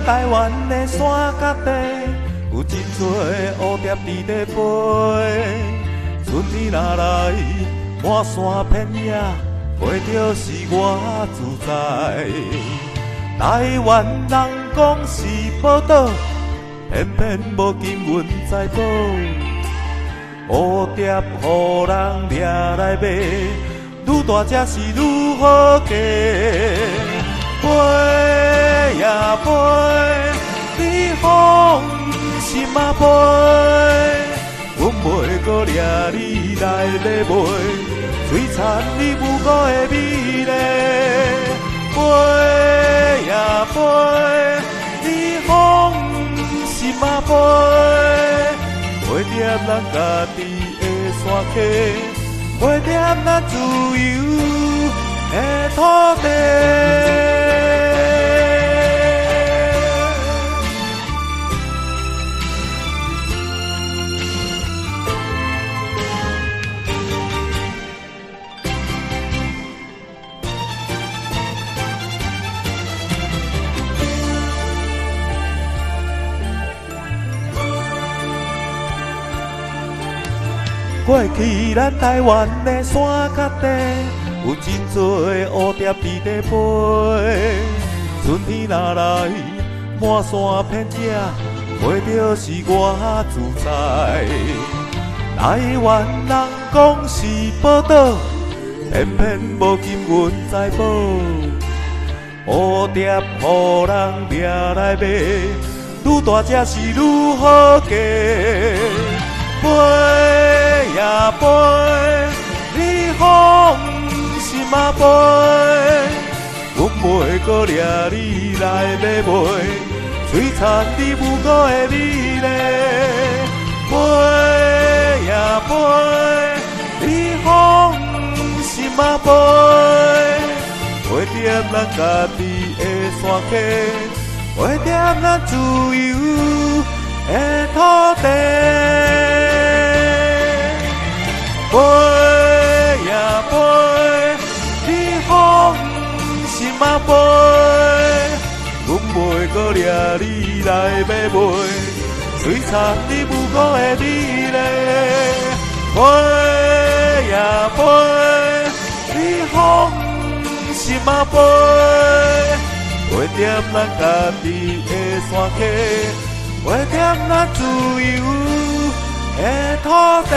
台湾的山脚底，有真多乌蝶伫咧飞。春天若来，满山遍野，飞着是我自在。台湾人讲是宝岛，偏偏无金银财宝。蝴蝶予人掠来卖，愈大只是愈好价。飞呀飞，你放心啊飞，阮袂搁掠你来咧卖，璀璨你无辜的美丽。飞呀飞，你放心啊飞，飞踮咱家己的山溪，飞踮咱自由的土地。过去咱台湾的山脚底，有真多乌蝶伫咧飞。春天若来，满山遍野，飞着是我自在。台湾人讲是宝岛，偏偏无金银财宝。蝴蝶予人掠来卖，愈大只是愈好价。飞呀飞，你放心啊飞，阮袂搁掠你来咧卖，璀璨你无辜的美丽。飞呀飞，你放心啊飞，飞踮咱家己的山溪，飞踮咱自由的土地。飞呀飞，你放心啊飞，阮袂搁掠你来买卖，璀璨你无辜的美丽。飞呀飞，你放心啊飞，飞踮咱家己的山溪，飞踮咱自由的土地。